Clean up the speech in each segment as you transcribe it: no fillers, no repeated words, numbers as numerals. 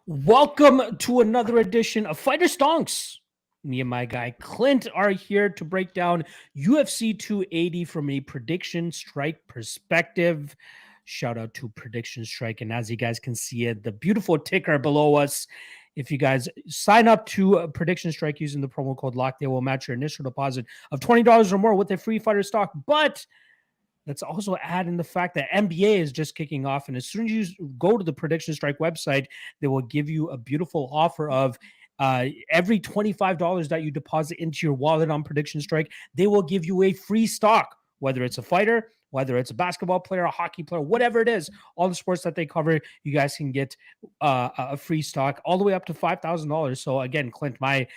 Welcome to another edition of Fighter Stonks. Me and my guy Clint are here to break down UFC 280 from a prediction strike perspective. Shout out to Prediction Strike. And as you guys can see it, the beautiful ticker below us. If you guys sign up to Prediction Strike using the promo code LOCK, they will match your initial deposit of $20 or more with a free fighter stock. But let's also add in the fact that NBA is just kicking off. And as soon as you go to the Prediction Strike website, they will give you a beautiful offer of every $25 that you deposit into your wallet on Prediction Strike, they will give you a free stock, whether it's a fighter, whether it's a basketball player, a hockey player, whatever it is, all the sports that they cover, you guys can get a free stock all the way up to $5,000. So again, Clint, my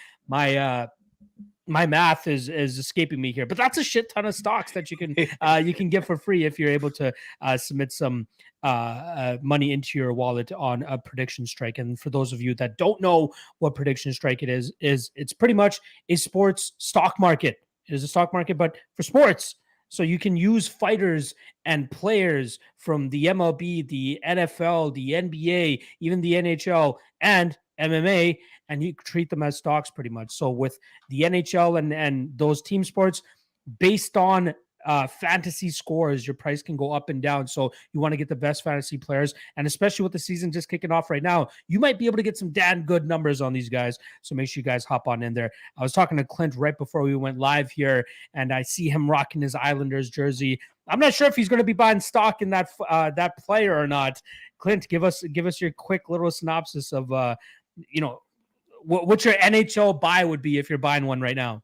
math is escaping me here, but that's a shit ton of stocks that you can get for free if you're able to submit some money into your wallet on a Prediction Strike. And for those of you that don't know what Prediction Strike it is it's pretty much a sports stock market. It is a stock market, but for sports. So you can use fighters and players from the MLB, the NFL, the NBA, even the NHL, and MMA, and you treat them as stocks pretty much. So with the NHL and those team sports, based on fantasy scores, your price can go up and down. So you want to get the best fantasy players, and especially with the season just kicking off right now, you might be able to get some damn good numbers on these guys. So make sure you guys hop on in there. I was talking to Clint right before we went live here, and I see him rocking his Islanders jersey. I'm not sure if he's going to be buying stock in that player or not. Clint, give us your quick little synopsis of what your NHL buy would be if you're buying one right now.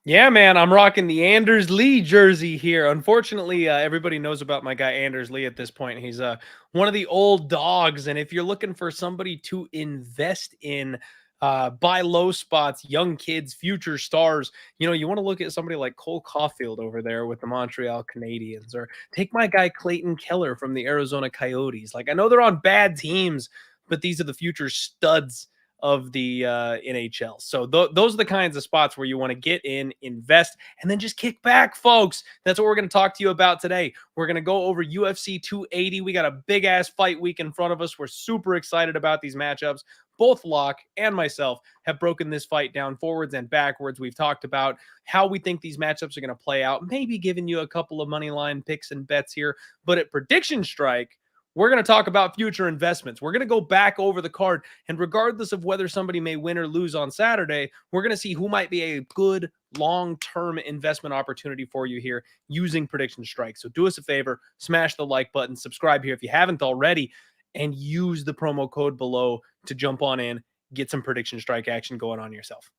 Yeah, man, I'm rocking the Anders Lee jersey here. Unfortunately, everybody knows about my guy Anders Lee at this point. He's one of the old dogs, and if you're looking for somebody to invest in, buy low spots, young kids, future stars, you want to look at somebody like Cole Caulfield over there with the Montreal Canadiens, or take my guy Clayton Keller from the Arizona Coyotes. Like, I know they're on bad teams, but these are the future studs of the NHL. So those are the kinds of spots where you want to get in, invest, and then just kick back, folks. That's what we're going to talk to you about today. We're going to go over UFC 280. We got a big-ass fight week in front of us. We're super excited about these matchups. Both Locke and myself have broken this fight down forwards and backwards. We've talked about how we think these matchups are going to play out, maybe giving you a couple of money line picks and bets here. But at Prediction Strike, we're going to talk about future investments. We're going to go back over the card, and regardless of whether somebody may win or lose on Saturday, we're going to see who might be a good long-term investment opportunity for you here using Prediction Strike. So do us a favor, smash the like button, subscribe here if you haven't already, and use the promo code below to jump on in, get some Prediction Strike action going on yourself.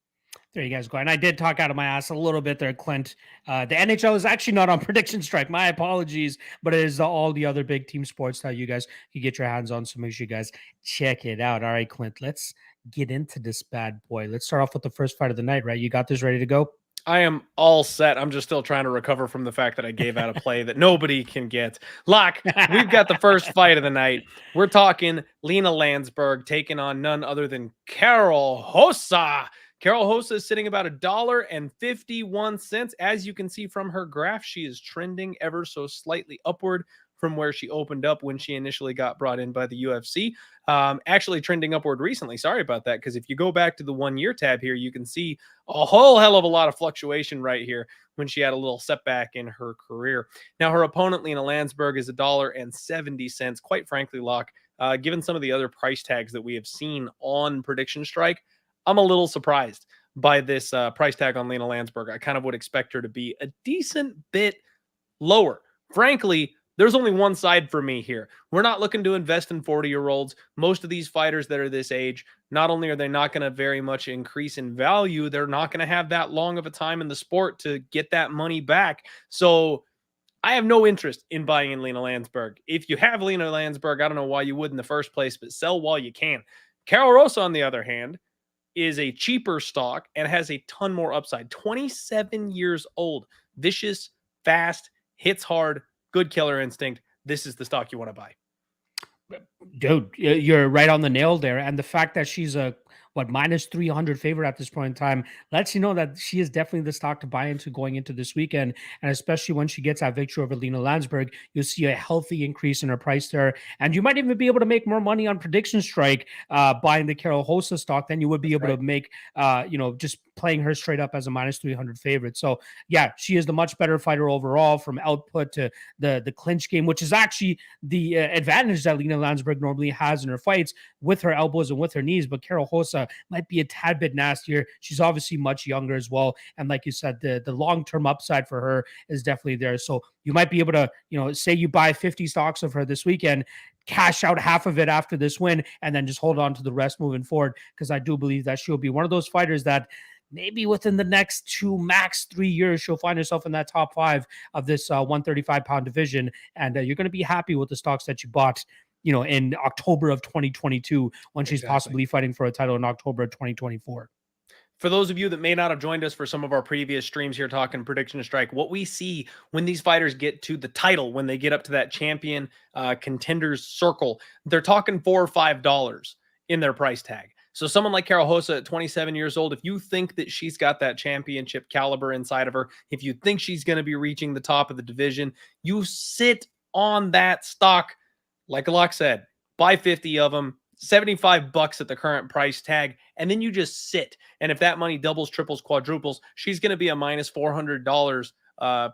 There you guys go. And I did talk out of my ass a little bit there, Clint. The NHL is actually not on Prediction Strike. My apologies, but it is all the other big team sports that you guys can get your hands on. So make sure you guys check it out. All right, Clint, let's get into this bad boy. Let's start off with the first fight of the night, right? You got this ready to go? I am all set. I'm just still trying to recover from the fact that I gave out a play that nobody can get. Locke, we've got the first fight of the night. We're talking Lena Lansberg taking on none other than Karol Rosa. Karol Rosa is sitting about $1.51. As you can see from her graph, she is trending ever so slightly upward from where she opened up when she initially got brought in by the UFC. Actually trending upward recently. Sorry about that, because if you go back to the 1 year tab here, you can see a whole hell of a lot of fluctuation right here when she had a little setback in her career. Now, her opponent, Lena Lansberg, is $1.70. Quite frankly, Locke, given some of the other price tags that we have seen on Prediction Strike, I'm a little surprised by this price tag on Lena Lansberg. I kind of would expect her to be a decent bit lower. Frankly, there's only one side for me here. We're not looking to invest in 40-year-olds. Most of these fighters that are this age, not only are they not going to very much increase in value, they're not going to have that long of a time in the sport to get that money back. So I have no interest in buying in Lena Lansberg. If you have Lena Lansberg, I don't know why you would in the first place, but sell while you can. Karol Rosa, on the other hand, is a cheaper stock and has a ton more upside. 27 years old, vicious, fast, hits hard, good killer instinct. This is the stock you want to buy. Dude, you're right on the nail there. And the fact that she's but minus 300 favorite at this point in time lets you know that she is definitely the stock to buy into going into this weekend. And especially when she gets that victory over Lena Landsberg, you'll see a healthy increase in her price there. And you might even be able to make more money on Prediction Strike buying the Carol Hosa stock than you would be able to make, just playing her straight up as a minus 300 favorite. So yeah, she is the much better fighter overall, from output to the clinch game, which is actually the advantage that Lena Landsberg normally has in her fights with her elbows and with her knees. But Carol Hosa might be a tad bit nastier. She's obviously much younger as well. And like you said, the long-term upside for her is definitely there. So you might be able to, say you buy 50 stocks of her this weekend, cash out half of it after this win, and then just hold on to the rest moving forward. Because I do believe that she'll be one of those fighters that maybe within the next 2, max 3 years, she'll find herself in that top 5 of this 135-pound division. And you're going to be happy with the stocks that you bought, in October of 2022, when she's possibly fighting for a title in October of 2024. For those of you that may not have joined us for some of our previous streams here talking Prediction Strike, what we see when these fighters get to the title, when they get up to that champion contenders circle, they're talking $4 or $5 in their price tag. So someone like Carol Hosa at 27 years old, if you think that she's got that championship caliber inside of her, if you think she's going to be reaching the top of the division, you sit on that stock. Like Locke said, buy 50 of them, $75 at the current price tag, and then you just sit. And if that money doubles, triples, quadruples, she's going to be a minus $400,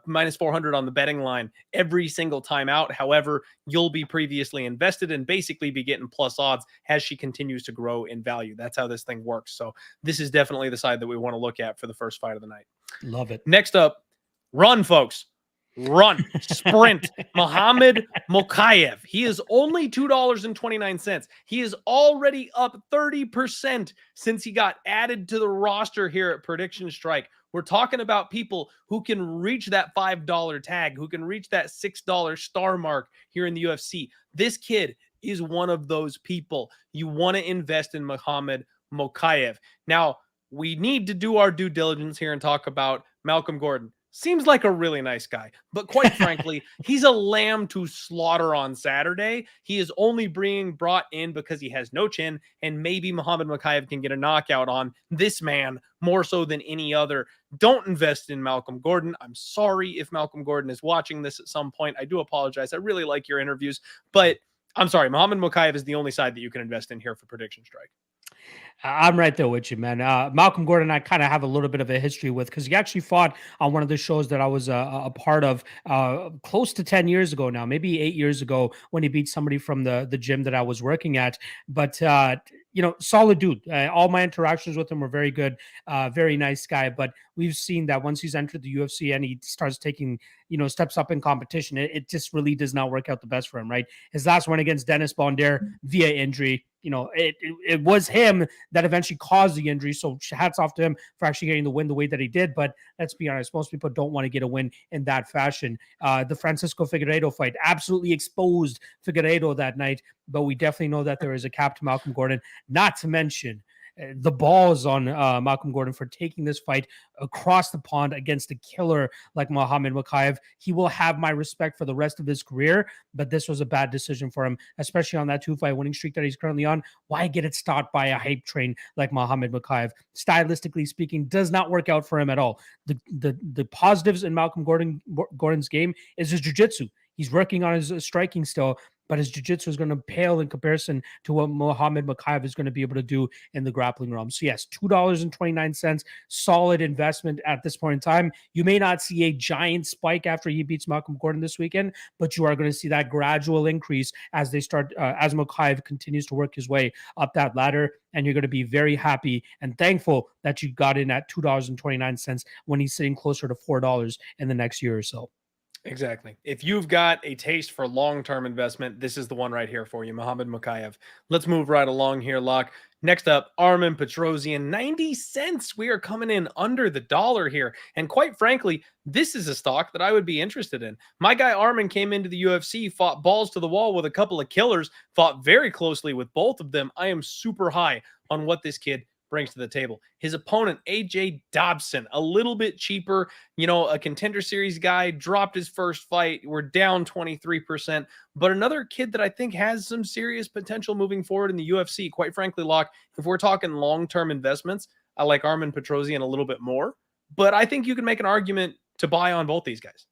minus 400 on the betting line every single time out. However, you'll be previously invested and basically be getting plus odds as she continues to grow in value. That's how this thing works. So this is definitely the side that we want to look at for the first fight of the night. Love it. Next up, run, folks. Run, sprint, Muhammad Mokaev. He is only $2.29. He is already up 30% since he got added to the roster here at Prediction Strike. We're talking about people who can reach that $5 tag, who can reach that $6 star mark here in the UFC. This kid is one of those people. You want to invest in Muhammad Mokaev. Now, we need to do our due diligence here and talk about Malcolm Gordon. Seems like a really nice guy, but quite frankly, he's a lamb to slaughter on Saturday. He is only being brought in because he has no chin, and maybe Muhammad Mokaev can get a knockout on this man more so than any other. Don't invest in Malcolm Gordon. I'm sorry if Malcolm Gordon is watching this at some point. I do apologize. I really like your interviews, but I'm sorry. Muhammad Mokaev is the only side that you can invest in here for Prediction Strike. I'm right there with you, man. Malcolm Gordon, I kind of have a little bit of a history with, because he actually fought on one of the shows that I was a part of close to 10 years ago now, maybe 8 years ago, when he beat somebody from the gym that I was working at. But, solid dude. All my interactions with him were very good. Very nice guy. But we've seen that once he's entered the UFC and he starts taking, steps up in competition, it just really does not work out the best for him, right? His last one against Dennis Bonder via injury, it was him that eventually caused the injury. So hats off to him for actually getting the win the way that he did. But let's be honest, most people don't want to get a win in that fashion. The Francisco Figueiredo fight absolutely exposed Figueiredo that night. But we definitely know that there is a cap to Malcolm Gordon, not to mention the balls on Malcolm Gordon for taking this fight across the pond against a killer like Muhammad Mokaev. He will have my respect for the rest of his career, but this was a bad decision for him, especially on that 2-fight winning streak that he's currently on. Why get it stopped by a hype train like Muhammad Mokaev? Stylistically speaking, does not work out for him at all. The positives in Malcolm Gordon's game is his jiu-jitsu. He's working on his striking still, but his jiu-jitsu is going to pale in comparison to what Muhammad Mokaev is going to be able to do in the grappling realm. So yes, $2.29, solid investment at this point in time. You may not see a giant spike after he beats Malcolm Gordon this weekend, but you are going to see that gradual increase as they start, as Mokaev continues to work his way up that ladder. And you're going to be very happy and thankful that you got in at $2.29 when he's sitting closer to $4 in the next year or so. Exactly. If you've got a taste for long-term investment, this is the one right here for you, Muhammad Mokaev. Let's move right along here, Locke. Next up, Armen Petrosyan, 90 cents. We are coming in under the dollar here. And quite frankly, this is a stock that I would be interested in. My guy Armen came into the UFC, fought balls to the wall with a couple of killers, fought very closely with both of them. I am super high on what this kid brings to the table. His opponent, AJ Dobson, a little bit cheaper, a contender series guy, dropped his first fight. We're down 23%, but another kid that I think has some serious potential moving forward in the UFC. Quite frankly, Locke, if we're talking long-term investments, I like Armen Petrosyan a little bit more, but I think you can make an argument to buy on both these guys.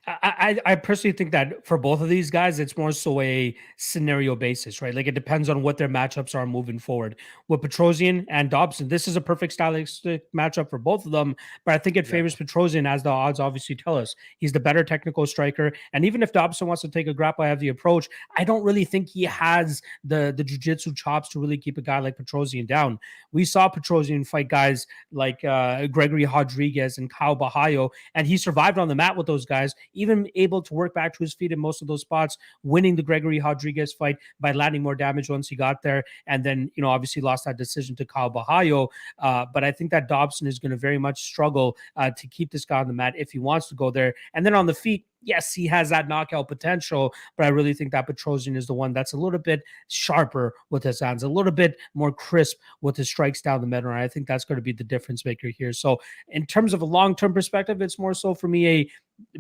I personally think that for both of these guys, it's more so a scenario basis, right? Like it depends on what their matchups are moving forward. With Petrosyan and Dobson, this is a perfect stylistic matchup for both of them, but I think it favors Petrosyan, as the odds obviously tell us. He's the better technical striker, and even if Dobson wants to take a grapple-heavy approach, I don't really think he has the jiu-jitsu chops to really keep a guy like Petrosyan down. We saw Petrosyan fight guys like Gregory Rodriguez and Kyle Borralho, and he survived on the mat with those guys, even able to work back to his feet in most of those spots, winning the Gregory Rodriguez fight by landing more damage once he got there. And then, obviously lost that decision to Kyle Borralho. But I think that Dobson is going to very much struggle to keep this guy on the mat if he wants to go there. And then on the feet, yes, he has that knockout potential, but I really think that Petrosyan is the one that's a little bit sharper with his hands, a little bit more crisp with his strikes down the middle. And I think that's going to be the difference maker here. So in terms of a long-term perspective, it's more so for me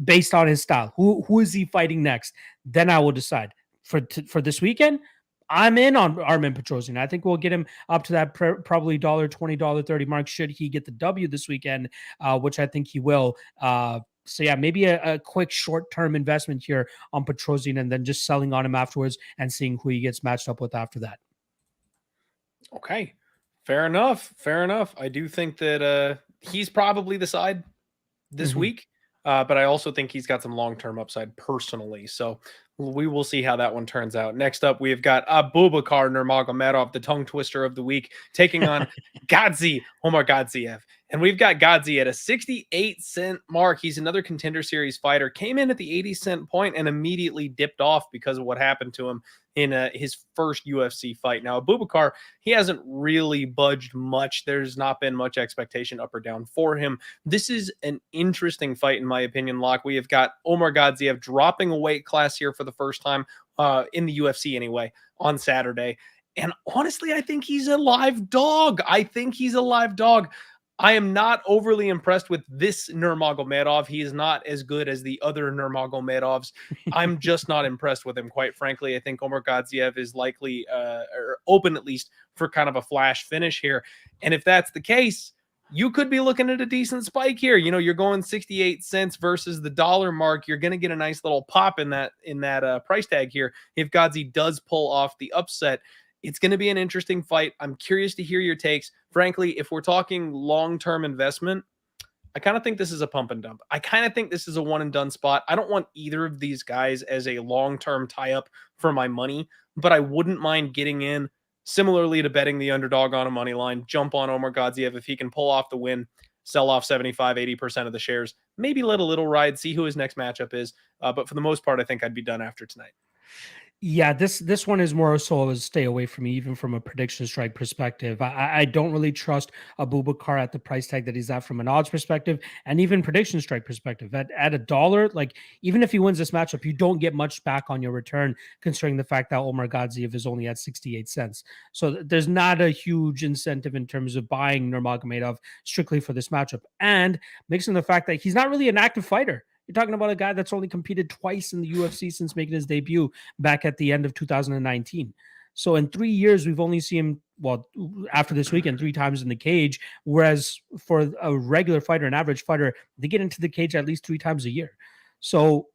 based on his style. Who is he fighting next? Then I will decide. For this weekend, I'm in on Armen Petrosyan. I think we'll get him up to that probably $20, $30 mark should he get the W this weekend, which I think he will. So yeah, maybe a quick short-term investment here on Petrosyan and then just selling on him afterwards and seeing who he gets matched up with after that. Okay. Fair enough. I do think that he's probably the side this week, but I also think he's got some long-term upside personally. So we will see how that one turns out. Next up, we've got Abubakar Nurmagomedov, the tongue twister of the week, taking on Omargadzhiev. And we've got Gadzi at a 68-cent mark. He's another contender series fighter. Came in at the 80-cent point and immediately dipped off because of what happened to him in his first UFC fight. Now, Abubakar, he hasn't really budged much. There's not been much expectation up or down for him. This is an interesting fight, in my opinion, Locke. We have got Omargadzhiev dropping a weight class here for the first time in the UFC anyway on Saturday. And honestly, I think he's a live dog. I am not overly impressed with this Nurmagomedov. He is not as good as the other Nurmagomedovs. I'm just not impressed with him, quite frankly. I think Omargadzhiev is likely, or open at least, for kind of a flash finish here. And if that's the case, you could be looking at a decent spike here. You're going 68 cents versus the dollar mark. You're going to get a nice little pop in that price tag here if Gadzi does pull off the upset. It's going to be an interesting fight. I'm curious to hear your takes. Frankly, if we're talking long-term investment, I kind of think this is a pump and dump. I kind of think this is a one-and-done spot. I don't want either of these guys as a long-term tie-up for my money, but I wouldn't mind getting in similarly to betting the underdog on a money line, jump on Omargadzhiev if he can pull off the win, sell off 75, 80% of the shares, maybe let a little ride, see who his next matchup is. But for the most part, I think I'd be done after tonight. Yeah, this one is more so a stay away from me, even from a prediction strike perspective. I don't really trust Abubakar at the price tag that he's at from an odds perspective, and even prediction strike perspective. At $1, like even if he wins this matchup, you don't get much back on your return, considering the fact that Omargadzhiev is only at 68 cents. So there's not a huge incentive in terms of buying Nurmagomedov strictly for this matchup, and mixing the fact that he's not really an active fighter. You're talking about a guy that's only competed twice in the UFC since making his debut back at the end of 2019. So in 3 years, we've only seen him, well, after this weekend, 3 times in the cage. Whereas for a regular fighter, an average fighter, they get into the cage at least 3 times a year. So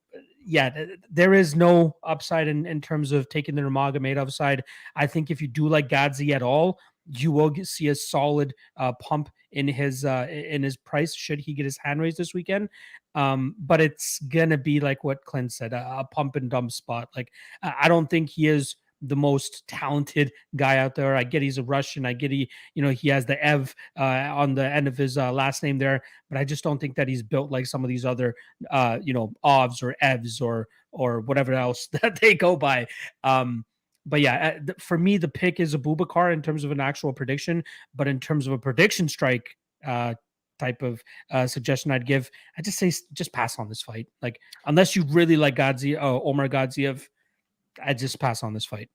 yeah, there is no upside in terms of taking the Nurmagomedov side. I think if you do like Gadzi at all, you will see a solid pump in his price should he get his hand raised this weekend. But it's gonna be like what Clint said, a pump and dump spot. Like I don't think he is the most talented guy out there. I get he's a Russian. I get he has the Ev on the end of his last name there, but I just don't think that he's built like some of these other Ovs or Evs or whatever else that they go by. But yeah, for me, the pick is Abubakar in terms of an actual prediction. But in terms of a prediction strike type of suggestion I'd give, I just say just pass on this fight. Like unless you really like Omargadzhiev, I just pass on this fight.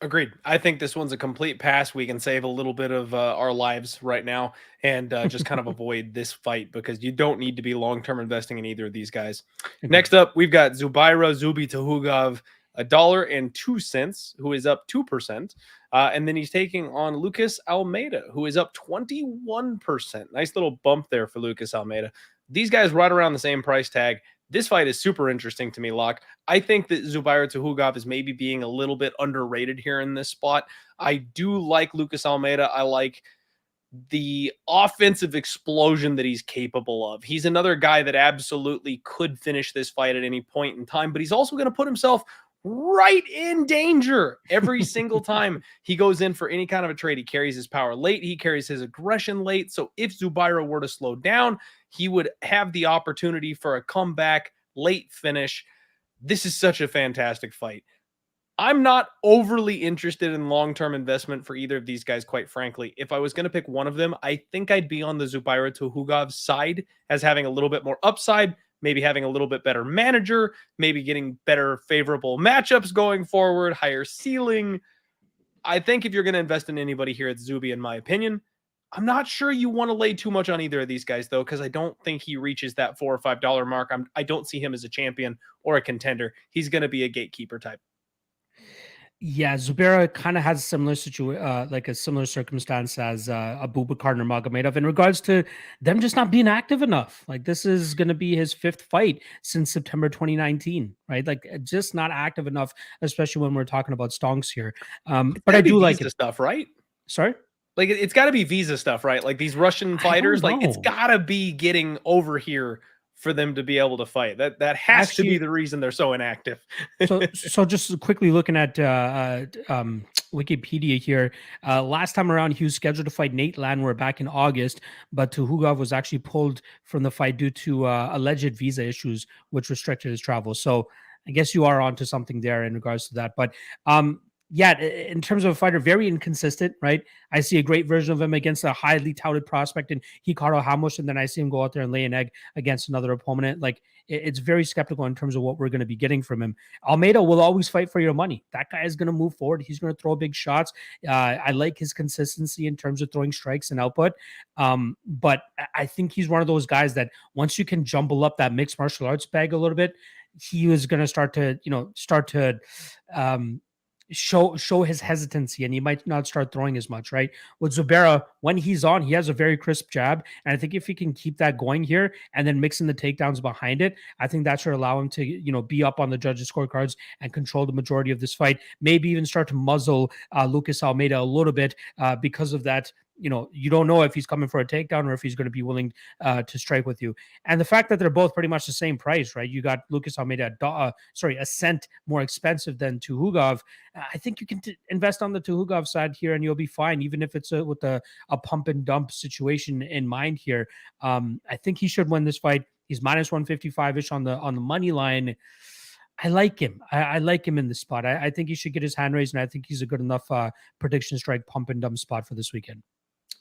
Agreed. I think this one's a complete pass. We can save a little bit of our lives right now and just kind of avoid this fight because you don't need to be long-term investing in either of these guys. Agreed. Next up, we've got Zubaira Tukhugov, $1.02, who is up 2%. And then he's taking on Lucas Almeida, who is up 21%. Nice little bump there for Lucas Almeida. These guys right around the same price tag. This fight is super interesting to me, Locke. I think that Zubaira Tukhugov is maybe being a little bit underrated here in this spot. I do like Lucas Almeida. I like the offensive explosion that he's capable of. He's another guy that absolutely could finish this fight at any point in time, but he's also going to put himself right in danger every single time he goes in for any kind of a trade. He carries his power late. He carries his aggression late. So if Zubaira were to slow down, he would have the opportunity for a comeback, late finish. This is such a fantastic fight. I'm not overly interested in long-term investment for either of these guys, quite frankly. If I was going to pick one of them, I think I'd be on the Zubaira Tukhugov side as having a little bit more upside, maybe having a little bit better manager, maybe getting better favorable matchups going forward, higher ceiling. I think if you're going to invest in anybody here, it's Zuby, in my opinion. I'm not sure you want to lay too much on either of these guys, though, because I don't think he reaches that $4 or $5 mark. I don't see him as a champion or a contender. He's going to be a gatekeeper type. Yeah, Zubaira kind of has a similar like a similar circumstance as Abubakar Nurmagomedov in regards to them just not being active enough. Like this is going to be his 5th fight since September 2019, right? Like just not active enough, especially when we're talking about Stonks here. But I do like the stuff, right? Sorry. Like it's got to be visa stuff, right? Like these Russian fighters, like it's got to be getting over here for them to be able to fight. That has to be the reason they're so inactive. so just quickly looking at Wikipedia here, last time around he was scheduled to fight Nate Landwehr back in August, but Tukhugov was actually pulled from the fight due to alleged visa issues, which restricted his travel. So I guess you are onto something there in regards to that. But yeah, in terms of a fighter, very inconsistent, right? I see a great version of him against a highly touted prospect in Hikaru Hamush, and then I see him go out there and lay an egg against another opponent. Like, it's very skeptical in terms of what we're going to be getting from him. Almeida will always fight for your money. That guy is going to move forward. He's going to throw big shots. I like his consistency in terms of throwing strikes and output. But I think he's one of those guys that once you can jumble up that mixed martial arts bag a little bit, he was going to start to show his hesitancy, and he might not start throwing as much, right? With Zubaira, when he's on, he has a very crisp jab, and I think if he can keep that going here and then mixing the takedowns behind it, I think that should allow him to be up on the judges' scorecards and control the majority of this fight. Maybe even start to muzzle Lucas Almeida a little bit because of that. You don't know if he's coming for a takedown or if he's going to be willing to strike with you. And the fact that they're both pretty much the same price, right? You got Lucas Almeida, a cent more expensive than Tukhugov. I think you can invest on the Tukhugov side here and you'll be fine, even if it's with a pump and dump situation in mind here. I think he should win this fight. He's minus 155-ish on the money line. I like him. I like him in this spot. I think he should get his hand raised, and I think he's a good enough prediction strike pump and dump spot for this weekend.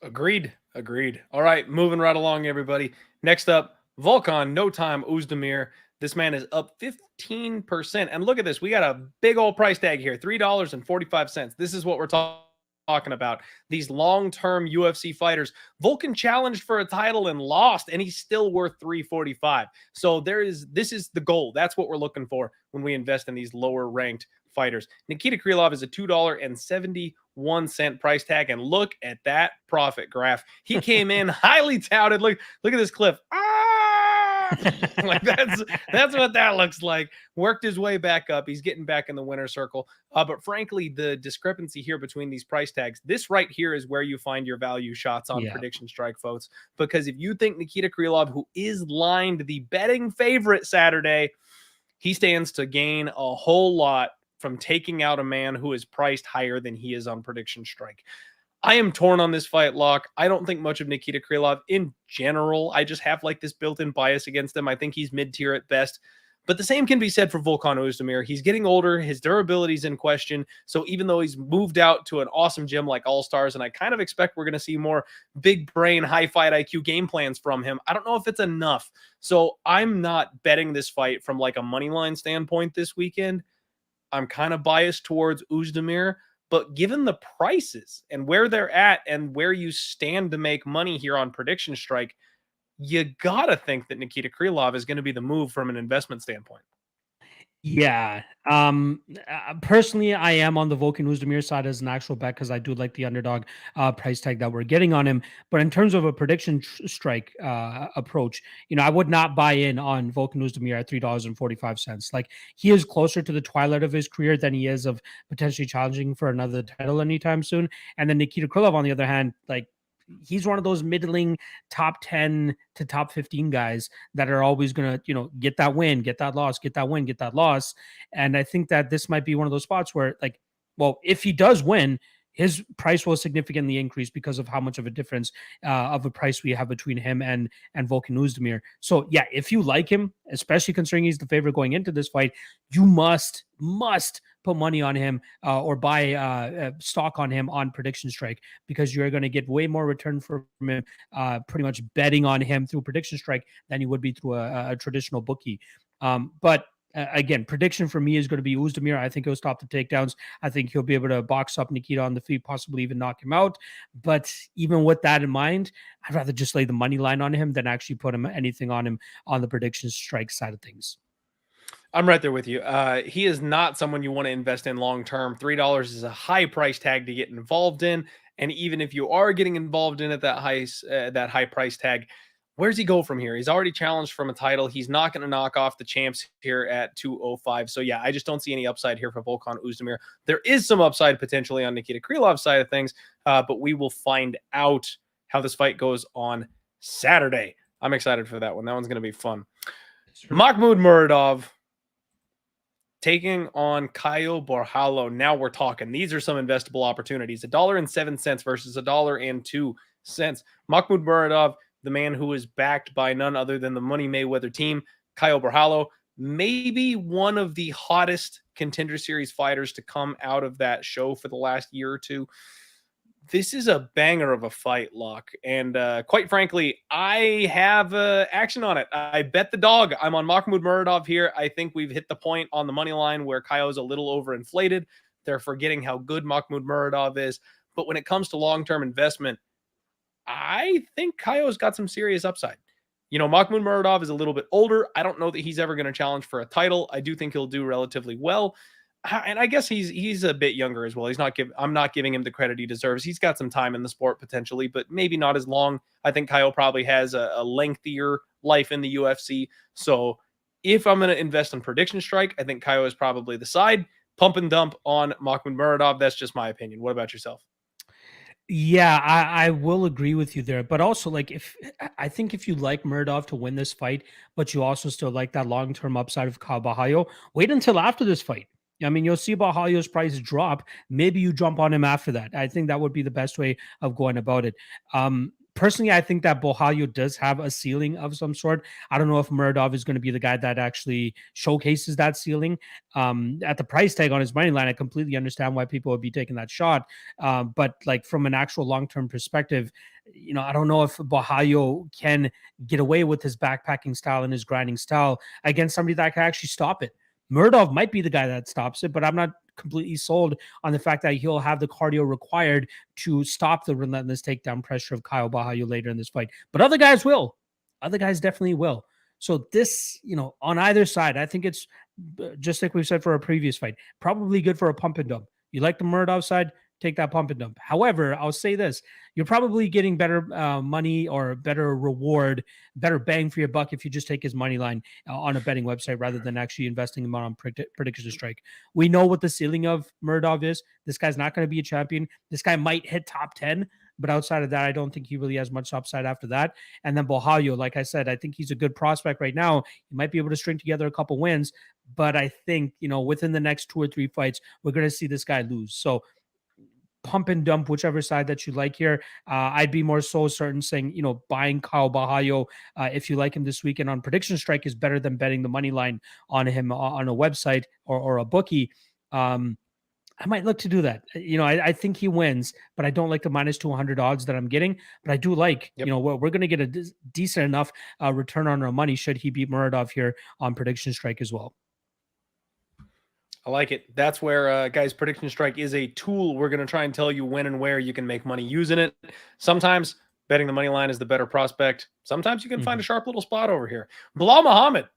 Agreed. All right, moving right along, everybody. Next up, Volkan No Time Oezdemir. This man is up 15%. And look at this. We got a big old price tag here, $3.45. This is what we're talking about. These long-term UFC fighters. Volkan challenged for a title and lost, and he's still worth $3.45. So this is the goal. That's what we're looking for when we invest in these lower-ranked fighters. Nikita Krylov is a $2.71 price tag, and look at that profit graph. He came in highly touted. Look at this cliff. Like that's what that looks like. Worked his way back up. He's getting back in the winner's circle. But frankly, the discrepancy here between these price tags, this right here is where you find your value shots on prediction strike, folks. Because if you think Nikita Krylov, who is lined the betting favorite Saturday, he stands to gain a whole lot from taking out a man who is priced higher than he is on prediction strike. I am torn on this fight, Locke. I don't think much of Nikita Krylov in general. I just have like this built-in bias against him. I think he's mid-tier at best. But the same can be said for Volkan Oezdemir. He's getting older. His durability is in question. So even though he's moved out to an awesome gym like All Stars, and I kind of expect we're going to see more big brain, high fight IQ game plans from him, I don't know if it's enough. So I'm not betting this fight from like a money line standpoint this weekend. I'm kind of biased towards Oezdemir, But given the prices and where they're at and where you stand to make money here on Prediction Strike, you got to think that Nikita Krylov is going to be the move from an investment standpoint. Yeah. Personally, I am on the Volkan Oezdemir side as an actual bet because I do like the underdog price tag that we're getting on him. But in terms of a prediction strike approach, I would not buy in on Volkan Oezdemir at $3.45. Like, he is closer to the twilight of his career than he is of potentially challenging for another title anytime soon. And then Nikita Krylov, on the other hand, like, he's one of those middling top 10 to top 15 guys that are always going to, get that win, get that loss, get that win, get that loss. And I think that this might be one of those spots where, like, well, if he does win, his price will significantly increase because of how much of a difference of a price we have between him and Volkan Oezdemir. So yeah, if you like him, especially considering he's the favorite going into this fight, you must put money on him or buy stock on him on Prediction Strike, because you're going to get way more return from him pretty much betting on him through Prediction Strike than you would be through a traditional bookie. But again, prediction for me is going to be Oezdemir. I think he'll stop the takedowns. I think he'll be able to box up Nikita on the feet, possibly even knock him out. But even with that in mind, I'd rather just lay the money line on him than actually put anything on him on the Prediction Strike side of things. I'm right there with you. He is not someone you want to invest in long term. $3 is a high price tag to get involved in, and even if you are getting involved in at that high price tag, where's he go from here? He's already challenged from a title. He's not going to knock off the champs here at 205. So yeah, I just don't see any upside here for Volkan Oezdemir. There is some upside potentially on Nikita Krylov's side of things, but we will find out how this fight goes on Saturday. I'm excited for that one. That one's going to be fun. Makhmud Muradov taking on Caio Borralho. Now we're talking. These are some investable opportunities. $1.07 versus $1.02. Makhmud Muradov, the man who is backed by none other than the Money Mayweather team, Caio Borralho, maybe one of the hottest Contender Series fighters to come out of that show for the last year or two. This is a banger of a fight, Locke. And quite frankly, I have action on it. I bet the dog. I'm on Makhmud Muradov here. I think we've hit the point on the money line where Caio's a little overinflated. They're forgetting how good Makhmud Muradov is. But when it comes to long-term investment, I think Caio's got some serious upside. Makhmud Muradov is a little bit older. I don't know that he's ever going to challenge for a title. I do think he'll do relatively well. And I guess he's a bit younger as well. I'm not giving him the credit he deserves. He's got some time in the sport potentially, but maybe not as long. I think Caio probably has a lengthier life in the UFC. So if I'm going to invest in Prediction Strike, I think Caio is probably the side. Pump and dump on Makhmud Muradov. That's just my opinion. What about yourself? Yeah, I will agree with you there. But also, like, I think if you like Muradov to win this fight, but you also still like that long-term upside of Caio Borralho, wait until after this fight. I mean, you'll see Borralho's price drop. Maybe you jump on him after that. I think that would be the best way of going about it. Personally, I think that Borralho does have a ceiling of some sort. I don't know if Muradov is going to be the guy that actually showcases that ceiling. At the price tag on his money line, I completely understand why people would be taking that shot. But like, from an actual long-term perspective, I don't know if Borralho can get away with his backpacking style and his grinding style against somebody that can actually stop it. Muradov might be the guy that stops it, but I'm not completely sold on the fact that he'll have the cardio required to stop the relentless takedown pressure of Caio Borralho later in this fight. But other guys will. Other guys definitely will. So this, on either side, I think it's just like we said for a previous fight, probably good for a pump and dump. You like the Muradov side, take that pump and dump. However, I'll say this, you're probably getting better money or better reward, better bang for your buck if you just take his money line on a betting website rather than actually investing him on Prediction Strike. We know what the ceiling of Muradov is. This guy's not going to be a champion. This guy might hit top 10, but outside of that, I don't think he really has much upside after that. And then Borralho, like I said, I think he's a good prospect right now. He might be able to string together a couple wins, but I think, within the next 2 or 3 fights, we're going to see this guy lose. So pump and dump, whichever side that you like here. I'd be more so certain saying, buying Caio Borralho, if you like him this weekend on Prediction Strike, is better than betting the money line on him on a website or a bookie. I might look to do that. I think he wins, but I don't like the -200 odds that I'm getting. But I do like, we're going to get a decent enough return on our money should he beat Muradov here on Prediction Strike as well. I like it. That's where, guys, Prediction Strike is a tool. We're going to try and tell you when and where you can make money using it. Sometimes betting the money line is the better prospect. Sometimes you can find a sharp little spot over here. Bilal Muhammad,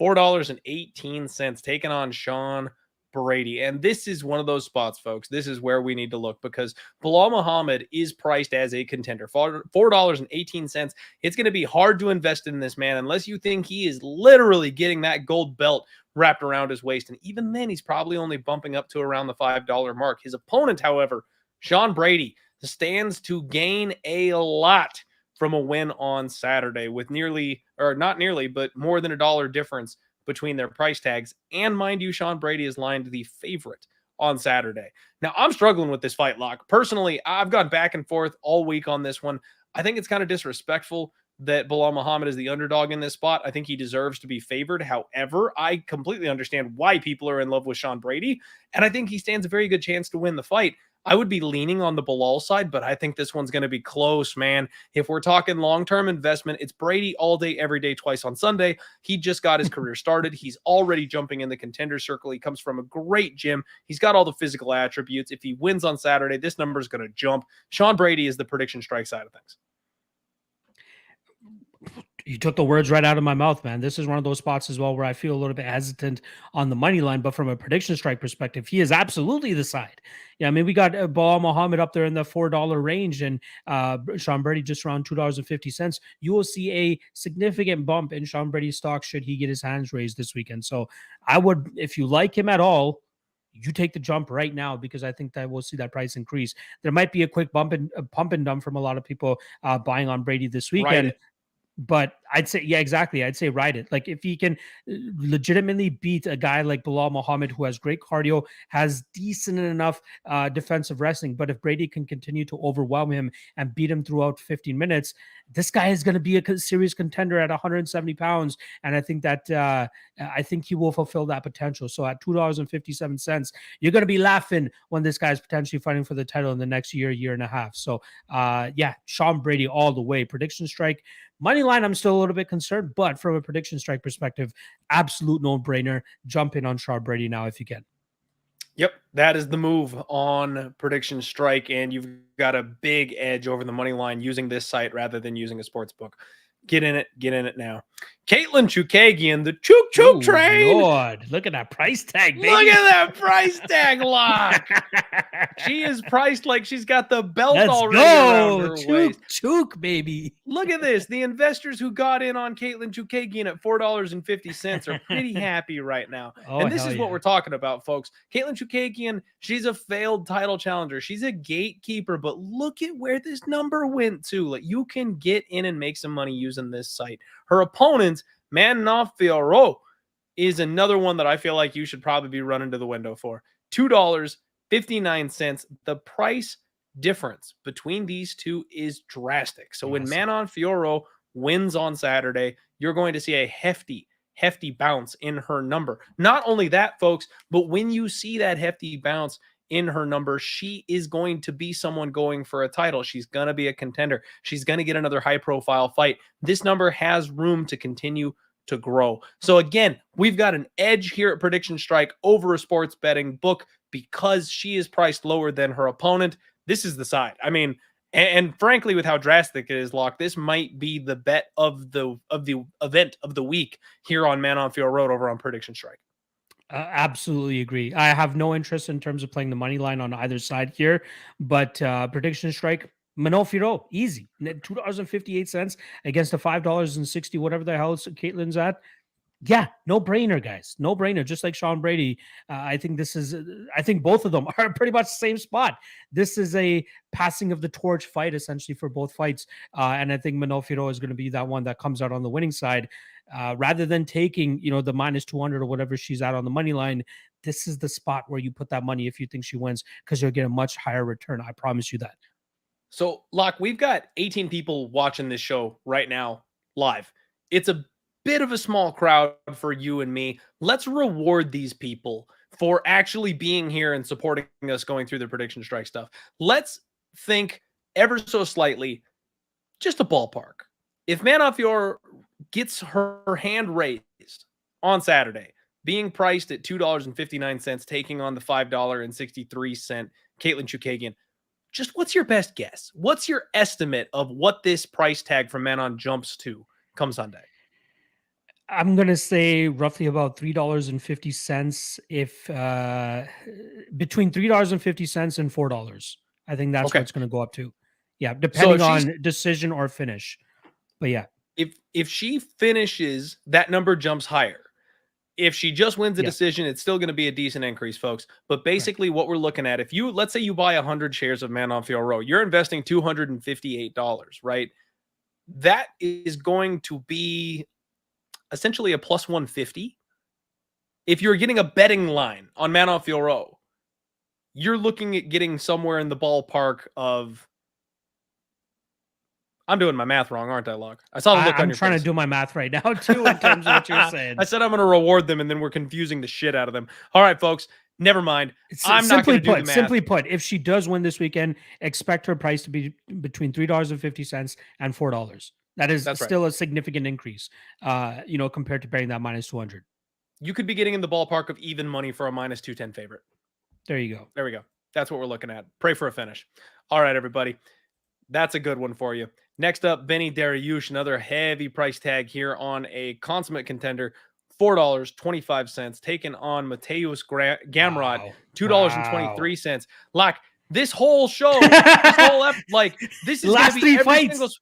$4.18, taking on Sean Brady. And this is one of those spots, folks. This is where we need to look because Bilal Muhammad is priced as a contender. $4.18. It's going to be hard to invest in this man unless you think he is literally getting that gold belt wrapped around his waist. And even then, he's probably only bumping up to around the $5 mark. His opponent, however, Sean Brady, stands to gain a lot from a win on Saturday with nearly, or not nearly, but more than $1 difference between their price tags. And mind you, Sean Brady is lined the favorite on Saturday. Now, I'm struggling with this fight, Lock. Personally, I've gone back and forth all week on this one. I think it's kind of disrespectful that Bilal Muhammad is the underdog in this spot. I think he deserves to be favored. However, I completely understand why people are in love with Sean Brady, and I think he stands a very good chance to win the fight. I would be leaning on the Bilal side, but I think this one's going to be close, man. If we're talking long-term investment, it's Brady all day, every day, twice on Sunday. He just got his career started. He's already jumping in the contender circle. He comes from a great gym. He's got all the physical attributes. If he wins on Saturday, this number is going to jump. Sean Brady is the Prediction Strike side of things. You took the words right out of my mouth, man. This is one of those spots as well where I feel a little bit hesitant on the money line, but from a Prediction Strike perspective, he is absolutely the side. Yeah, I mean, we got Bilal Muhammad up there in the $4 range and Sean Brady just around $2.50. You will see a significant bump in Sean Brady's stock should he get his hands raised this weekend. So I would, if you like him at all, you take the jump right now because I think that we'll see that price increase. There might be a quick pump and dump from a lot of people buying on Brady this weekend. Right. But I'd say, yeah, exactly. I'd say ride it. Like if he can legitimately beat a guy like Bilal Muhammad, who has great cardio, has decent enough defensive wrestling, but if Brady can continue to overwhelm him and beat him throughout 15 minutes, this guy is going to be a serious contender at 170 pounds. And I think that I think he will fulfill that potential. So at $2.57, you're going to be laughing when this guy's potentially fighting for the title in the next year and a half. So yeah, Sean Brady all the way. Prediction Strike. Money line, I'm still a little bit concerned, but from a Prediction Strike perspective, absolute no-brainer. Jump in on Sean Brady now if you can. Yep, that is the move on Prediction Strike, and you've got a big edge over the money line using this site rather than using a sports book. Get in it now. Caitlin Chookagian, the Chook train. Lord, look at that price tag, baby. Look at that price tag, Lock. She is priced like she's got the belt already around her waist. Chook, baby. Look at this. The investors who got in on Caitlin Chookagian at $4.50 are pretty happy right now. And this is what we're talking about, folks. Caitlin Chookagian, she's a failed title challenger. She's a gatekeeper, but look at where this number went to. Like, you can get in and make some money using this site. Her opponent, Fiorot, is another one that I feel like you should probably be running to the window for. $2.59. The price difference between these two is drastic. So when Fiorot wins on Saturday, you're going to see a hefty bounce in her number. Not only that, folks, but when you see that hefty bounce in her number, she is going to be someone going for a title. She's going to be a contender. She's going to get another high-profile fight. This number has room to continue to grow. So again, we've got an edge here at Prediction Strike over a sports betting book because she is priced lower than her opponent. This is the side. I mean, and frankly, with how drastic it is, Locke, this might be the bet of the event of the week here on Fiorot over on Prediction Strike. Absolutely agree. I have no interest in terms of playing the money line on either side here, but Prediction Strike, Fiorot, easy. $2.58 against the $5.60, whatever the hell Caitlin's at. Yeah, no brainer, guys. No brainer. Just like Sean Brady, I think both of them are pretty much the same spot. This is a passing of the torch fight, essentially, for both fights. And I think Fiorot is going to be that one that comes out on the winning side. Rather than taking, the minus 200 or whatever she's at on the money line, this is the spot where you put that money if you think she wins, because you'll get a much higher return. I promise you that. So, Locke, we've got 18 people watching this show right now live. It's a bit of a small crowd for you and me. Let's reward these people for actually being here and supporting us going through the Prediction Strike stuff. Let's think ever so slightly, just a ballpark. If Fiorot gets her hand raised on Saturday, being priced at $2.59, taking on the $5.63 Caitlin Chookagian. Just what's your best guess? What's your estimate of what this price tag from Manon jumps to come Sunday? I'm gonna say roughly about $3.50. If between $3.50 and $4, I think that's Okay. what it's gonna go up to. Yeah, So depending on decision or finish. But yeah, if she finishes, that number jumps higher. If she just wins the decision, it's still going to be a decent increase, folks. But basically, what we're looking at, if you, let's say you buy 100 shares of Manon Fiorot, you're investing $258, right? That is going to be essentially a plus 150. If you're getting a betting line on Manon Fiorot, you're looking at getting somewhere in the ballpark of, I'm doing my math wrong, aren't I, Locke? I saw the look on your face. I'm trying to do my math right now, too, in terms of what you're saying. I said I'm going to reward them, and then we're confusing the shit out of them. All right, folks, never mind. I'm not going to do the math. Simply put, if she does win this weekend, expect her price to be between $3.50 and $4. That's still a significant increase, compared to betting that minus 200. You could be getting in the ballpark of even money for a minus 210 favorite. There you go. There we go. That's what we're looking at. Pray for a finish. All right, everybody. That's a good one for you. Next up, Benny Dariush, another heavy price tag here on a consummate contender, $4.25, taken on Mateusz Gamrot, $2.23. Like this whole show, this is last three fights. Single,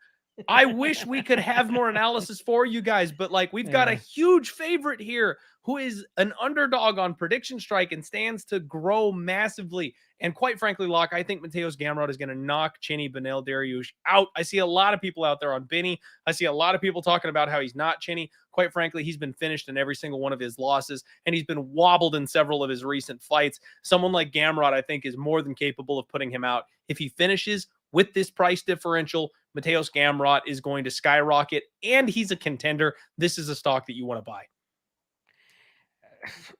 I wish we could have more analysis for you guys, but we've got a huge favorite here who is an underdog on Prediction Strike and stands to grow massively. And quite frankly, Locke, I think Mateusz Gamrot is going to knock Chinny Benel Dariush out. I see a lot of people out there on Benny. I see a lot of people talking about how he's not Chinny. Quite frankly, he's been finished in every single one of his losses, and he's been wobbled in several of his recent fights. Someone like Gamrot, I think, is more than capable of putting him out. If he finishes with this price differential, Mateusz Gamrot is going to skyrocket, and he's a contender. This is a stock that you want to buy.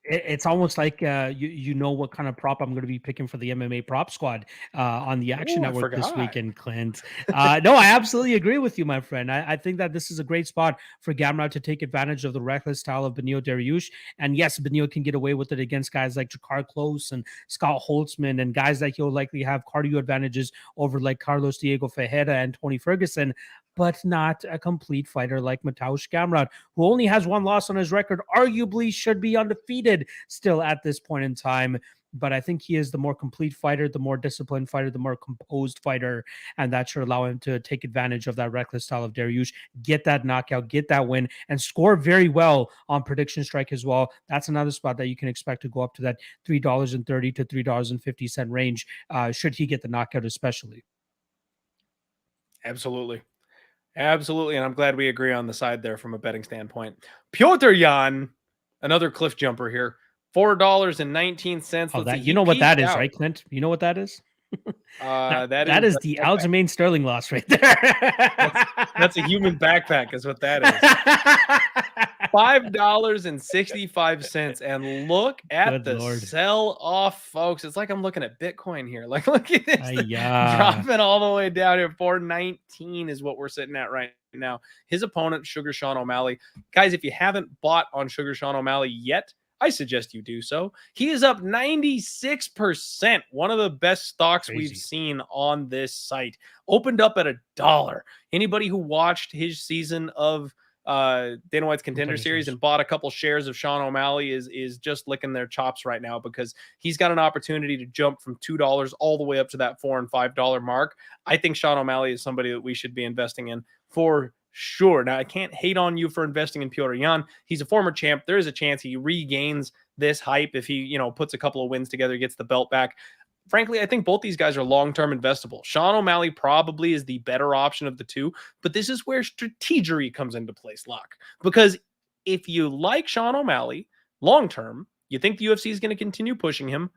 It's almost like you know what kind of prop I'm going to be picking for the MMA prop squad on the Action Network this weekend, Clint. No, I absolutely agree with you, my friend. I think that this is a great spot for Gamrot to take advantage of the reckless style of Benil Dariush. And yes, Benil can get away with it against guys like Jakar Close and Scott Holtzman and guys that he'll likely have cardio advantages over, like Carlos Diego Fejeda and Tony Ferguson, but not a complete fighter like Mateusz Gamrot, who only has one loss on his record, arguably should be undefeated still at this point in time. But I think he is the more complete fighter, the more disciplined fighter, the more composed fighter, and that should allow him to take advantage of that reckless style of Dariush, get that knockout, get that win, and score very well on Prediction Strike as well. That's another spot that you can expect to go up to that $3.30 to $3.50 range, should he get the knockout especially. Absolutely. Absolutely, and I'm glad we agree on the side there from a betting standpoint. Petrosyan, another cliff jumper here, $4.19. Oh, you know what that is, right, Clint? You know what that is? That is the Aljamain Sterling loss right there. That's a human backpack is what that is. $5.65, and look at the sell off, folks. It's like I'm looking at Bitcoin here. Look at this, dropping all the way down here. 419 is what we're sitting at right now. His opponent, Sugar Sean O'Malley. Guys, if you haven't bought on Sugar Sean O'Malley yet, I suggest you do so. He is up 96%. One of the best stocks we've seen on this site. Opened up at $1. Anybody who watched his season of Dana White's Contender Series and bought a couple shares of Sean O'Malley is just licking their chops right now, because he's got an opportunity to jump from $2 all the way up to that $4 and $5 mark. I think Sean O'Malley is somebody that we should be investing in for sure. Now, I can't hate on you for investing in Petrosyan. He's a former champ. There is a chance he regains this hype if he, puts a couple of wins together, gets the belt back. Frankly, I think both these guys are long-term investable. Sean O'Malley probably is the better option of the two, but this is where strategery comes into place, Locke. Because if you like Sean O'Malley long-term, you think the UFC is going to continue pushing him,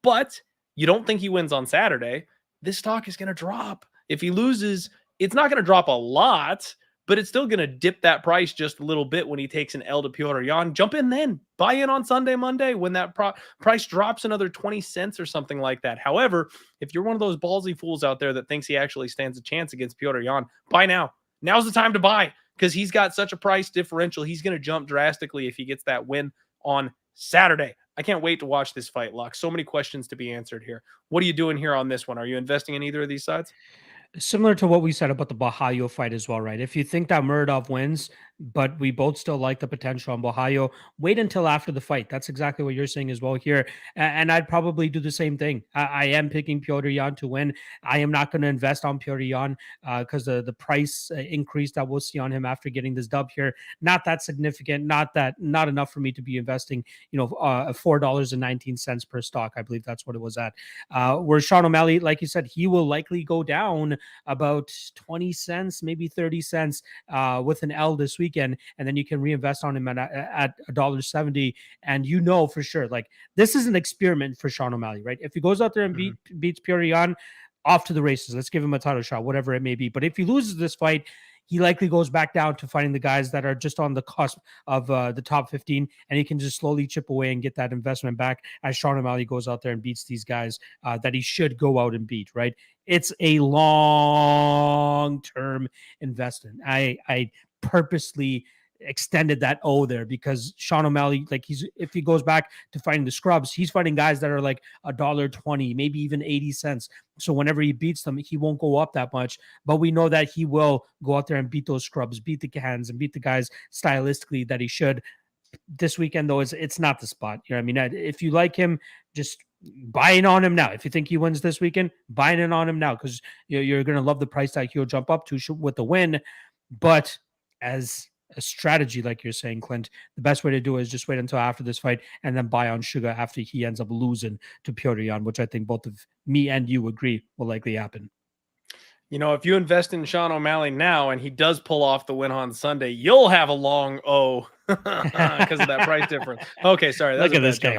but you don't think he wins on Saturday, this stock is going to drop. If he loses, it's not going to drop a lot, but it's still going to dip that price just a little bit when he takes an L to Petrosyan. Jump in then. Buy in on Sunday, Monday when that price drops another 20 cents or something like that. However, if you're one of those ballsy fools out there that thinks he actually stands a chance against Petrosyan, buy now. Now's the time to buy, because he's got such a price differential. He's going to jump drastically if he gets that win on Saturday. I can't wait to watch this fight, Locke. So many questions to be answered here. What are you doing here on this one? Are you investing in either of these sides? Similar to what we said about the Borralho fight as well, right? If you think that Muradov wins, but we both still like the potential on Borralho, wait until after the fight. That's exactly what you're saying as well here. And I'd probably do the same thing. I am picking Petrosyan to win. I am not going to invest on Petrosyan because the price increase that we'll see on him after getting this dub here, not that significant, not enough for me to be investing, $4.19 per stock. I believe that's what it was at. Where Sean O'Malley, like you said, he will likely go down about 20 cents, maybe 30 cents with an L this weekend, and then you can reinvest on him at $1.70. And for sure, like, this is an experiment for Sean O'Malley, right? If he goes out there and beats Petrosyan, off to the races. Let's give him a title shot, whatever it may be. But if he loses this fight, he likely goes back down to fighting the guys that are just on the cusp of the top 15, and he can just slowly chip away and get that investment back as Sean O'Malley goes out there and beats these guys that he should go out and beat, right? It's a long-term investment. I purposely extended that O there because Sean O'Malley, like, if he goes back to fighting the scrubs, he's fighting guys that are like $1.20, maybe even 80 cents. So whenever he beats them, he won't go up that much, but we know that he will go out there and beat those scrubs, beat the cans, and beat the guys stylistically that he should. This weekend, though, it's not the spot. You know what I mean? If you like him, just buy in on him now. If you think he wins this weekend, buy in on him now because you're going to love the price tag he'll jump up to with the win. But as a strategy, like you're saying, Clint, the best way to do it is just wait until after this fight and then buy on Sugar after he ends up losing to Petrosyan, which I think both of me and you agree will likely happen. If you invest in Sean O'Malley now and he does pull off the win on Sunday, you'll have a long O because of that price difference. Okay, sorry. Look at this guy.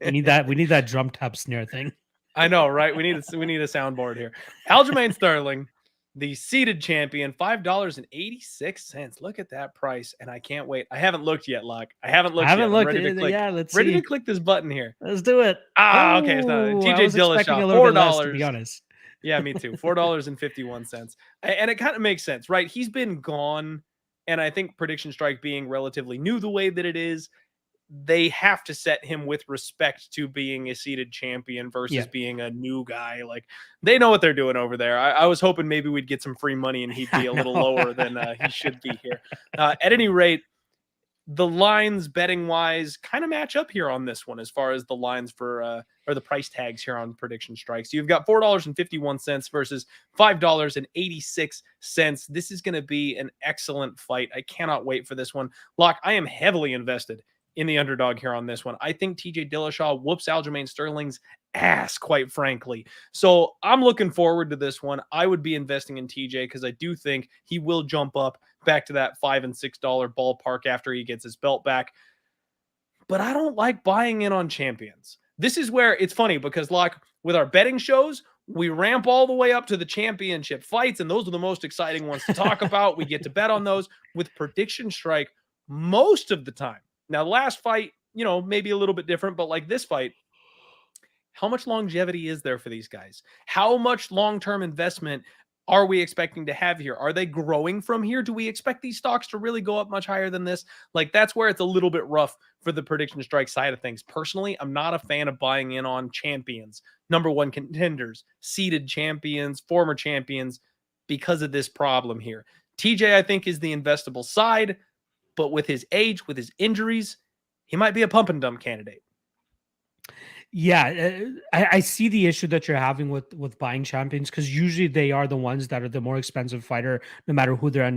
We need that drum tap snare thing. I know, right? We need a soundboard here. Aljamain Sterling, the seeded champion, $5.86. Look at that price, and I can't wait. I haven't looked yet, Locke. I haven't looked. Yeah, let's ready see. to click this button here. Let's do it. Okay. It's not TJ Dillashaw, $4. To be honest. Yeah, me too. $4.51. And it kind of makes sense, right? He's been gone, and I think Prediction Strike being relatively new the way that it is, they have to set him with respect to being a seeded champion versus being a new guy. Like, they know what they're doing over there. I was hoping maybe we'd get some free money and he'd be a little lower than he should be here. At any rate, the lines betting wise kind of match up here on this one as far as the lines for or the price tags here on Prediction Strikes. You've got $4.51 versus $5.86. This is going to be an excellent fight. I cannot wait for this one. Locke, I am heavily invested in the underdog here on this one. I think TJ Dillashaw whoops Aljamain Sterling's ass, quite frankly. So I'm looking forward to this one. I would be investing in TJ because I do think he will jump up back to that $5 and $6 ballpark after he gets his belt back. But I don't like buying in on champions. This is where it's funny because, like, with our betting shows, we ramp all the way up to the championship fights, and those are the most exciting ones to talk about. We get to bet on those. With Prediction Strike, most of the time. Now, the last fight, maybe a little bit different, but like this fight, how much longevity is there for these guys? How much long-term investment are we expecting to have here? Are they growing from here? Do we expect these stocks to really go up much higher than this? Like, that's where it's a little bit rough for the Prediction Strike side of things. Personally, I'm not a fan of buying in on champions, number one contenders, seeded champions, former champions, because of this problem here. TJ, I think, is the investable side, but with his age, with his injuries, he might be a pump and dump candidate. Yeah, I see the issue that you're having with buying champions because usually they are the ones that are the more expensive fighter, no matter who they're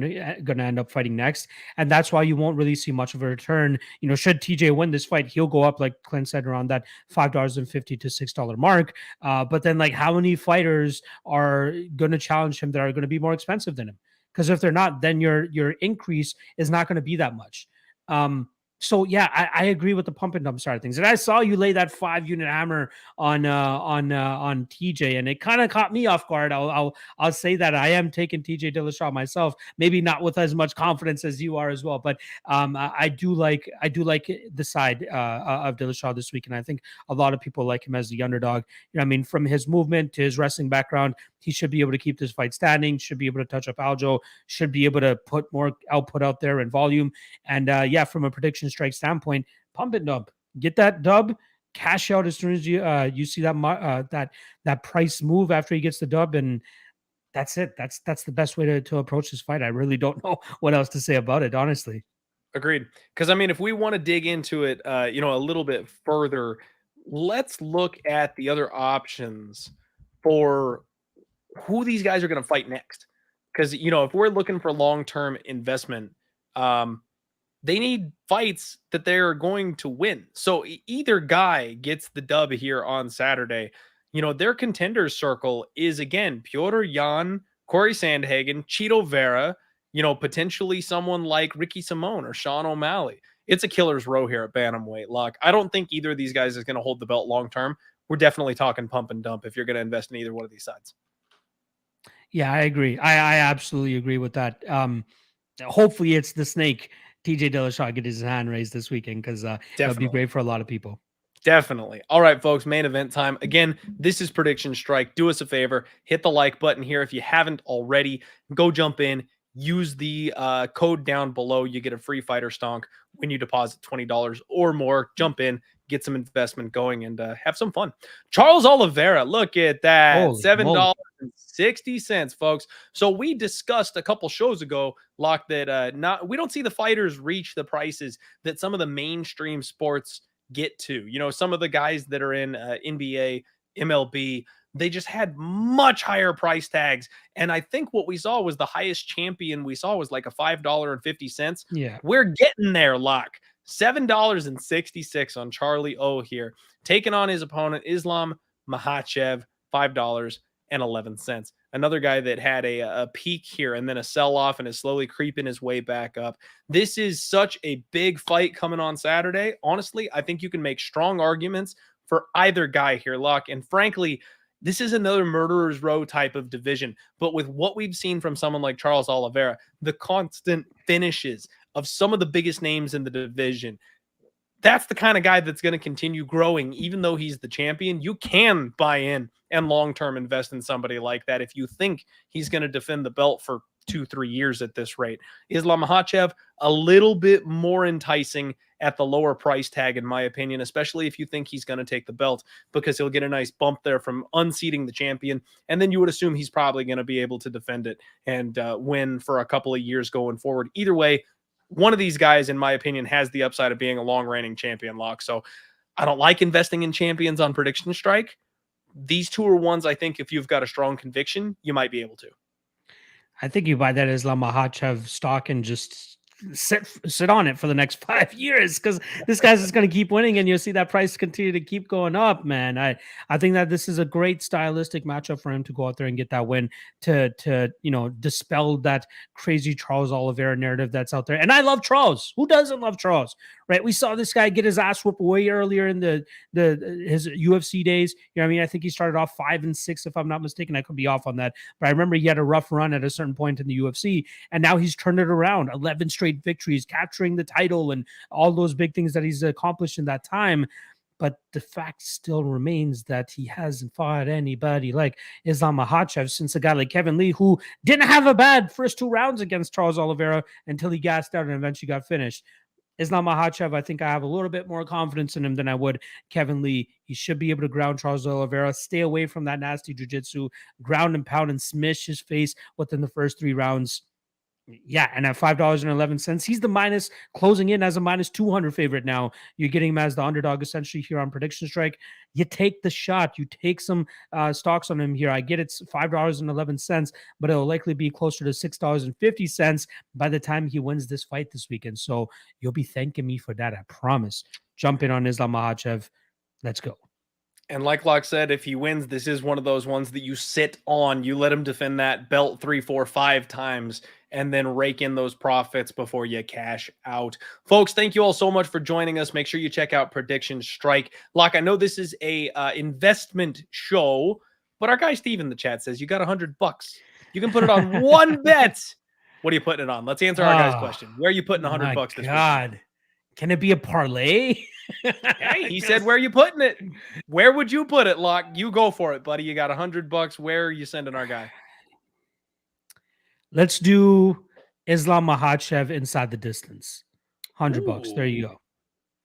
going to end up fighting next. And that's why you won't really see much of a return. Should TJ win this fight, he'll go up, like Clint said, around that $5.50 to $6 mark. But then, like, how many fighters are going to challenge him that are going to be more expensive than him? Because if they're not, then your increase is not going to be that much. So yeah, I agree with the pump and dump side of things. And I saw you lay that 5-unit hammer on TJ, and it kind of caught me off guard. I'll say that I am taking TJ Dillashaw myself, maybe not with as much confidence as you are as well, but I do like the side of Dillashaw this week, and I think a lot of people like him as the underdog. From his movement to his wrestling background, he should be able to keep this fight standing, should be able to touch up Aljo, should be able to put more output out there and volume. And yeah, from a prediction strike standpoint, pump it dub. Get that dub, cash out as soon as you see that price move after he gets the dub, and that's it. That's the best way to approach this fight. I really don't know what else to say about it, honestly. Agreed. Because I mean, if we want to dig into it, a little bit further, let's look at the other options for who these guys are going to fight next. Because if we're looking for long-term investment, they need fights that they're going to win. So either guy gets the dub here on Saturday. Their contenders circle is again Petrosyan, Corey Sandhagen, Chito Vera. Potentially someone like Ricky Simone or Sean O'Malley. It's a killer's row here at bantamweight, Locke. I don't think either of these guys is going to hold the belt long term. We're definitely talking pump and dump if you're going to invest in either one of these sides. Yeah, I agree. I absolutely agree with that. Hopefully it's the snake TJ Dillashaw get his hand raised this weekend, because that would be great for a lot of people. Definitely. All right, folks, main event time. Again, this is Prediction Strike. Do us a favor, hit the like button here if you haven't already. Go jump in. Use the code down below. You get a free fighter stonk when you deposit $20 or more. Jump in, get some investment going, and have some fun. Charles Oliveira, look at that. Holy $7.60, folks. So we discussed a couple shows ago, Locke, that we don't see the fighters reach the prices that some of the mainstream sports get to. Some of the guys that are in NBA, MLB, they just had much higher price tags. And I think what we saw was the highest champion we saw was like a $5.50. Yeah. We're getting there, Locke. $7.66 on Charlie O here, taking on his opponent, Islam Makhachev, $5.11. Another guy that had a peak here and then a sell-off and is slowly creeping his way back up. This is such a big fight coming on Saturday. Honestly, I think you can make strong arguments for either guy here, Locke. And frankly, this is another murderer's row type of division. But with what we've seen from someone like Charles Oliveira, the constant finishes of some of the biggest names in the division, that's the kind of guy that's going to continue growing, even though he's the champion. You can buy in and long-term invest in somebody like that if you think he's going to defend the belt for 2-3 years at this rate. Islam Makhachev, a little bit more enticing at the lower price tag, in my opinion, especially if you think he's going to take the belt, because he'll get a nice bump there from unseating the champion. And then you would assume he's probably going to be able to defend it and win for a couple of years going forward. Either way, one of these guys, in my opinion, has the upside of being a long-reigning champion, Locke. So I don't like investing in champions on Prediction Strike. These two are ones I think if you've got a strong conviction, you might be able to. I think you buy that Islam Makhachev stock and just sit on it for the next 5 years, because this guy's just going to keep winning, and you'll see that price continue to keep going up, man. I think that this is a great stylistic matchup for him to go out there and get that win to dispel that crazy Charles Oliveira narrative that's out there. And I love Charles. Who doesn't love Charles, right? We saw this guy get his ass whooped way earlier in his UFC days. You know what I mean? I think he started off 5-6, if I'm not mistaken. I could be off on that, but I remember he had a rough run at a certain point in the UFC, and now he's turned it around. 11 straight victories, capturing the title, and all those big things that he's accomplished in that time. But the fact still remains that he hasn't fought anybody like Islam Makhachev since a guy like Kevin Lee, who didn't have a bad first 2 rounds against Charles Oliveira until he gassed out and eventually got finished. Islam Makhachev, I think I have a little bit more confidence in him than I would Kevin Lee. He should be able to ground Charles Oliveira, stay away from that nasty jiu-jitsu, ground and pound and smish his face within the first 3 rounds. Yeah, and at $5.11, he's the minus, closing in as a minus 200 favorite now. You're getting him as the underdog essentially here on Prediction Strike. You take the shot. You take some stocks on him here. I get it's $5.11, but it'll likely be closer to $6.50 by the time he wins this fight this weekend. So you'll be thanking me for that, I promise. Jump in on Islam Makhachev. Let's go. And like Locke said, if he wins, this is one of those ones that you sit on. You let him defend that belt 3, 4, 5 times and then rake in those profits before you cash out. Folks, thank you all so much for joining us. Make sure you check out Prediction Strike. Locke, I know this is a investment show, but our guy Steve in the chat says you got $100. You can put it on one bet. What are you putting it on? Let's answer our guy's question. Where are you putting $100 this week? God, can it be a parlay? Hey, he said, where are you putting it? Where would you put it, Lock? You go for it, buddy. You got $100. Where are you sending our guy? Let's do Islam Makhachev inside the distance. $100. There you go.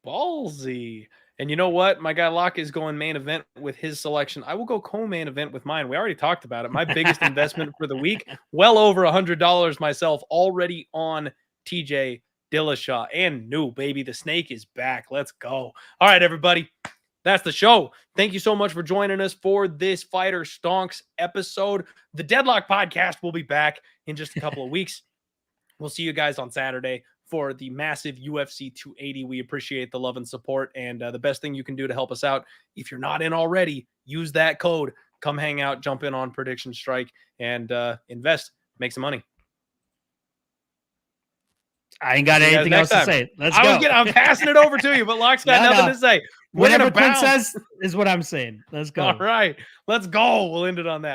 Ballsy. And you know what? My guy Locke is going main event with his selection. I will go co-main event with mine. We already talked about it. My biggest investment for the week, well over $100 myself, already on TJ Dillashaw. And new, baby. The snake is back. Let's go. All right, everybody. That's the show. Thank you so much for joining us for this Fighter Stonks episode. The Deadlock podcast will be back in just a couple of weeks. We'll see you guys on Saturday for the massive UFC 280. We appreciate the love and support. And the best thing you can do to help us out, if you're not in already, use that code. Come hang out, jump in on Prediction Strike, and invest. Make some money. I ain't got anything else to say. Let's go. I'm passing it over to you, but Locke's got nothing to say. Whatever Clint says is what I'm saying. Let's go. All right. Let's go. We'll end it on that.